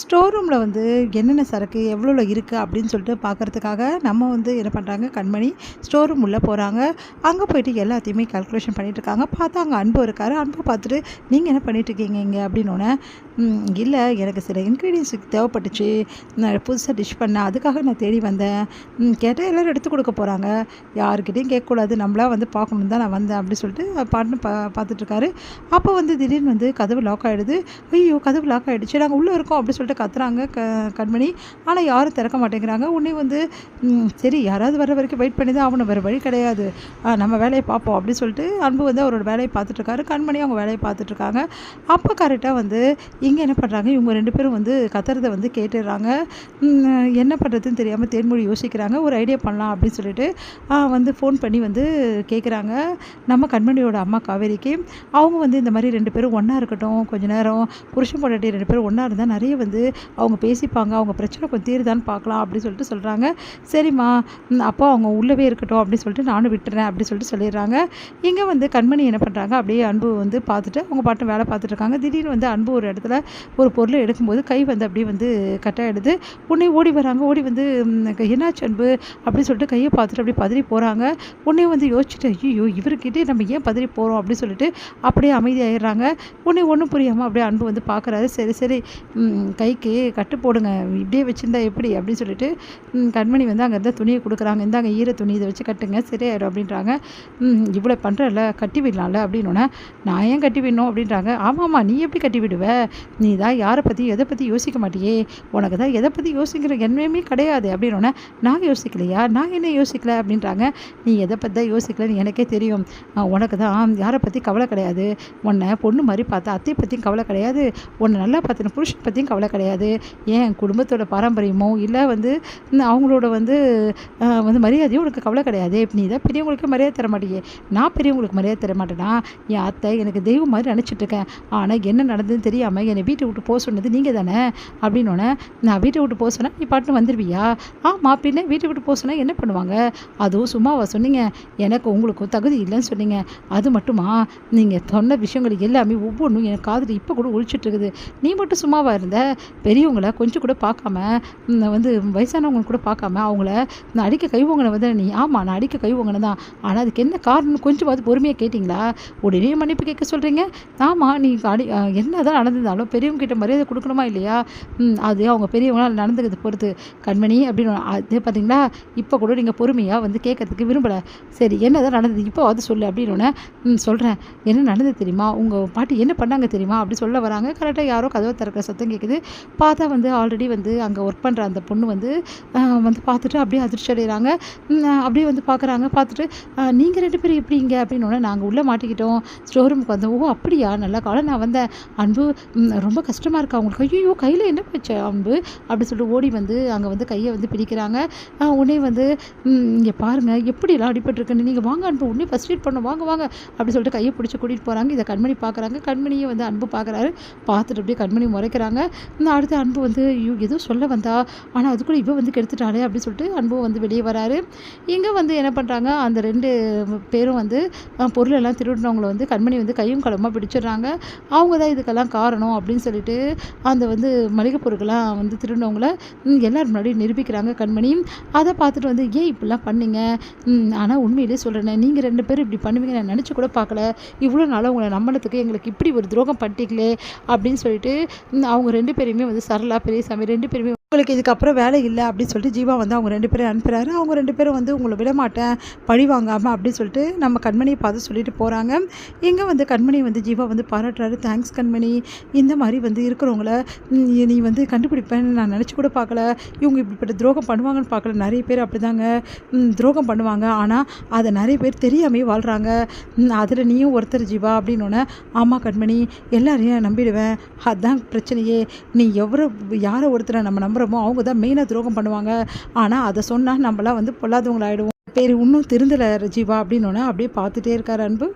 Store ரூமில் வந்து என்னென்ன சரக்கு எவ்வளோல இருக்குது அப்படின்னு சொல்லிட்டு பார்க்குறதுக்காக நம்ம வந்து என்ன பண்ணுறாங்க, கண்மணி ஸ்டோர் ரூம் உள்ளே போகிறாங்க. அங்கே போயிட்டு எல்லாத்தையுமே கால்குலேஷன் பண்ணிகிட்ருக்காங்க. பார்த்தா அங்கே அன்பு இருக்கார். அன்பை பார்த்துட்டு நீங்கள் என்ன பண்ணிகிட்ருக்கீங்க இங்கே அப்படின்னோடனே, இல்லை எனக்கு சில இன்க்ரீடியன்ஸ் தேவைப்பட்டுச்சு, நான் புதுசாக டிஷ் பண்ணேன், அதுக்காக நான் தேடி வந்தேன். கேட்டால் எல்லோரும் எடுத்து கொடுக்க போகிறாங்க, யாருக்கிட்டையும் கேட்கக்கூடாது, நம்மளா வந்து பார்க்கணும் தான் நான் வந்தேன் அப்படி சொல்லிட்டு பாட்டு பார்த்துட்ருக்காரு. அப்போ வந்து திடீர்னு வந்து கதவு லாக் ஆகிடுது. ஐயோ, கதவு லாக் ஆகிடுச்சு, நாங்கள் உள்ளே இருக்கோம் அப்படி சொல்லிட்டு கத்துறாங்க கண்மணி. ஆனால் யாரும் திறக்க மாட்டேங்கிறாங்க. உடனே வந்து சரி யாராவது வர வரைக்கும் வெயிட் பண்ணி தான் ஆகணும், வேறு வழி கிடையாது, நம்ம வேலையை பார்ப்போம் அப்படி சொல்லிட்டு அன்பு வந்து அவரோட வேலையை பார்த்துட்ருக்காரு. கண்மணி அவங்க வேலையை பார்த்துட்ருக்காங்க. அப்போ கரெக்டாக வந்து இங்கே என்ன பண்ணுறாங்க, இவங்க 2 பேரும் வந்து கத்துறதை வந்து கேட்டுடுறாங்க. என்ன பண்ணுறதுன்னு தெரியாமல் தேன்மொழி யோசிக்கிறாங்க. ஒரு ஐடியா பண்ணலாம் அப்படின்னு சொல்லிட்டு வந்து ஃபோன் பண்ணி வந்து கேட்குறாங்க நம்ம கண்மணியோட அம்மா காவேரிக்கு. அவங்க வந்து இந்த மாதிரி 2 பேரும் ஒன்றா இருக்கட்டும், கொஞ்சம் நேரம் புருஷன் பொண்டாட்டி 2 பேரும் ஒன்றா இருந்தால் நிறைய வந்து அவங்க பேசிப்பாங்க, அவங்க பிரச்சனை கொஞ்சம் தீருதான்னு பார்க்கலாம் அப்படின்னு சொல்லிட்டு சொல்கிறாங்க. சரிம்மா, அப்போ அவங்க உள்ளவே இருக்கட்டும் அப்படின்னு சொல்லிட்டு நானும் விட்டுறேன் அப்படி சொல்லிட்டு சொல்லிடுறாங்க. இங்கே வந்து கண்மணி என்ன பண்ணுறாங்க, அப்படியே அன்பு வந்து பார்த்துட்டு அவங்க பாட்டு வேலை பார்த்துட்டு இருக்காங்க. திடீர்னு வந்து அன்பு ஒரு இடத்துல ஒரு பொருளை எடுக்கும்போது கை வந்து அப்படியே வந்து கட்டாயிடுது. உடனே ஓடி வராங்க. ஓடி வந்து என்னாச்சு அன்பு அப்படின்னு சொல்லிட்டு கையை பார்த்துட்டு அப்படியே பதறி போகிறாங்க. உடனே வந்து யோசிச்சுட்டு ஐயோ இவர்கிட்டே நம்ம ஏன் பதறி போகிறோம் அப்படின்னு சொல்லிட்டு அப்படியே அமைதியாகிடுறாங்க. உடனே ஒன்றும் புரியாமல் அப்படியே அன்பு வந்து பார்க்குறாரு. சரி சரி கைக்கு கட்டு போடுங்க, இப்படியே வச்சுருந்தா எப்படி அப்படின்னு சொல்லிட்டு கண்மணி வந்து அங்கே இருந்தால் துணியை கொடுக்குறாங்க. இந்தாங்க ஈர துணி, இதை வச்சு கட்டுங்க சரியாயிடும் அப்படின்றாங்க. இவ்வளோ பண்ணுறல கட்டி விடலாம்ல அப்படின்னோடனே, நான் ஏன் கட்டி விடணும் அப்படின்றாங்க. ஆமாம்மா, நீ எப்படி கட்டி விடுவ, நீ தான் யாரை பற்றி எதை பற்றி யோசிக்க மாட்டியே, உனக்கு தான் எதை பற்றி யோசிக்கிற எண்ணமே கிடையாது அப்படின்னோடனே, நான் யோசிக்கலையா, நான் என்ன யோசிக்கல அப்படின்றாங்க. நீ எதை பற்றி தான் யோசிக்கலன்னு எனக்கே தெரியும், உனக்கு தான் யாரை பற்றி கவலை கிடையாது, உன்னை பொண்ணு மாதிரி பார்த்தா அத்தை பற்றியும் கவலை கிடையாது, உன்னை நல்லா பார்த்தின புருஷன் பற்றியும் கவலை கிடையாது, ஏன் குடும்பத்தோட பாரம்பரியமோ இல்லை வந்து அவங்களோட வந்து மரியாதையும் உனக்கு கவலை கிடையாது, நீ தான் பெரியவங்களுக்கு மரியாதை தர மாட்டேங்க, நான் பெரியவங்களுக்கு மரியாதை தர மாட்டேனா, என் அத்தை எனக்கு தெய்வம் மாதிரி நினச்சிட்ருக்கேன், ஆனால் என்ன நடந்ததுன்னு தெரியாமல் என்னை வீட்டை விட்டு போக சொன்னது நீங்கள் தானே அப்படின்னோடனே, நான் வீட்டை விட்டு போக சொன்னால் நீ பாட்டுன்னு வந்துடுவியா, ஆமாம் பின்ன வீட்டை விட்டு போக சொன்னால் என்ன பண்ணுவாங்க, அதுவும் சும்மாவா சொன்னீங்க, எனக்கு உங்களுக்கும் தகுதி இல்லைன்னு சொன்னீங்க, அது மட்டுமா நீங்கள் சொன்ன விஷயங்கள் எல்லாமே ஒவ்வொன்றும் எனக்கு காதில் இப்போ கூட ஒழிச்சிட்ருக்குது, நீ மட்டும் சும்மாவாக இருந்த, பெரியவங்கள கொஞ்சம் கூட பார்க்காம வந்து வயசானவங்க கூட பார்க்காம அவங்கள நான் அடிக்க கைவங்கனை வந்து நீ, ஆமாம் நான் அடிக்க கைவங்கனை தான், ஆனால் அதுக்கு என்ன காரணம் கொஞ்சமாவது பொறுமையாக கேட்டிங்களா, உடனே மன்னிப்பு கேட்க சொல்கிறீங்க, ஆமாம் நீ என்ன தான் நடந்திருந்தாலும் பெரியவங்க கிட்ட மரியாதை கொடுக்கணுமா இல்லையா, அது அவங்க பெரியவங்களால் நடந்துக்கிறது பொறுத்து கண்மணி அப்படின்னு அது பார்த்தீங்களா, இப்போ கூட நீங்கள் பொறுமையாக வந்து கேட்கறதுக்கு விரும்பலை, சரி என்ன தான் நடந்தது இப்போ அது சொல்லு அப்படின்னோடனே, சொல்கிறேன் என்ன நடந்தது தெரியுமா, உங்கள் பாட்டி என்ன பண்ணாங்க தெரியுமா அப்படி சொல்ல வராங்க. கரெக்டாக யாரோ கதவை திறக்கிற சத்தம் கேட்குது. பார்த்தா வந்து ஆல்ரெடி வந்து அங்கே ஒர்க் பண்ணுற அந்த பொண்ணு வந்து பார்த்துட்டு அப்படியே அதிர்ச்சி அடைகிறாங்க. அப்படியே வந்து பார்க்குறாங்க. பார்த்துட்டு நீங்கள் 2 பேரும் எப்படி இங்கே அப்படின்னோடனே, நாங்கள் உள்ளே மாட்டிக்கிட்டோம், ஸ்டோர் ரூமுக்கு வந்தோம், ஓ அப்படியா நல்ல காலம் நான் வந்தேன் அன்பு, ரொம்ப கஷ்டமாக இருக்கா அவங்களுக்கு, ஐயோ கையில் என்ன போச்சு அன்பு அப்படி சொல்லிட்டு ஓடி வந்து அங்கே வந்து கையை வந்து பிடிக்கிறாங்க. உடனே வந்து இங்கே பாருங்கள் எப்படிலாம் அடிபட்டுருக்குன்னு, நீங்கள் வாங்க அன்பு உடனே ஃபஸ்ட் எய்ட் பண்ணோம் வாங்க வாங்க அப்படி சொல்லிட்டு கையை பிடிச்சி கூட்டிகிட்டு போகிறாங்க. இதை கண்மணி பார்க்குறாங்க. கண்மணியை வந்து அன்பு பார்க்குறாரு. பார்த்துட்டு அப்படியே கண்மணி முறைக்கிறாங்க. அடுத்து அன்பு வந்து ஐயோ ஏதோ சொல்ல வந்தா, ஆனால் அதுக்குள்ளே இவ வந்து கெடுத்துட்டாளே அப்படின்னு சொல்லிட்டு அன்பு வந்து வெளியே வராரு. இங்கே வந்து என்ன பண்ணுறாங்க, அந்த 2 பேரும் வந்து பொருளெல்லாம் திருடினவங்களை வந்து கண்மணி வந்து கையும் களமாக பிடிச்சிடுறாங்க. அவங்க தான் இதுக்கெல்லாம் காரணம் அப்படின்னு சொல்லிட்டு அந்த வந்து மளிகை பொருட்கள்லாம் வந்து திருடினவங்கள எல்லாரும் முன்னாடி நிரூபிக்கிறாங்க கண்மணி. அதை பார்த்துட்டு வந்து ஏன் இப்படிலாம் பண்ணீங்க, ஆனால் உண்மையிலே சொல்கிறேன் நீங்கள் 2 பேரும் இப்படி பண்ணுவீங்க நான் நினச்சி கூட பார்க்கல, இவ்வளோ நாளாக உங்களை நம்பினதுக்கு எங்களுக்கு இப்படி ஒரு துரோகம் பண்ணிட்டீங்களே அப்படின்னு சொல்லிட்டு அவங்க 2 பேரையுமே வந்து சரளா பெரியசாமி 2 பேருமே உங்களுக்கு இதுக்கப்புறம் வேலை இல்லை அப்படின்னு சொல்லிட்டு ஜீவா வந்து அவங்க 2 பேரும் அனுப்புகிறாரு. அவங்க 2 பேரும் வந்து உங்களை விடமாட்டேன் பழி வாங்காமல் அப்படின்னு சொல்லிட்டு நம்ம கண்மணியை பார்த்து சொல்லிட்டு போகிறாங்க. இங்கே வந்து கண்மணி வந்து ஜீவா வந்து பாராட்டுறாரு. தேங்க்ஸ் கண்மணி, இந்த மாதிரி வந்து இருக்கிறவங்கள நீ வந்து கண்டுபிடிப்பேன்னு நான் நினச்சி கூட பார்க்கல, இவங்க இப்படிப்பட்ட துரோகம் பண்ணுவாங்கன்னு பார்க்கல, நிறைய பேர் அப்படி தாங்க துரோகம் பண்ணுவாங்க, ஆனால் அதை நிறைய பேர் தெரியாமே வாழ்கிறாங்க, அதில் நீயும் ஒருத்தர் ஜீவா அப்படின்னோடனே, ஆமாம் கண்மணி எல்லாரையும் நம்பிடுவேன், அதுதான் பிரச்சனையே, நீ யாரை ஒருத்தரை நம்ம நம்புகிறோமோ அவங்க தான் மெயினாக துரோகம் பண்ணுவாங்க, ஆனால் அதை சொன்னால் நம்மளாம் வந்து பொல்லாதவங்களாயிடுவோம், பேர் இன்னும் திருந்தலை ஜீவா அப்படின்னோடனே அப்படியே பார்த்துட்டே இருக்கார் அன்பு.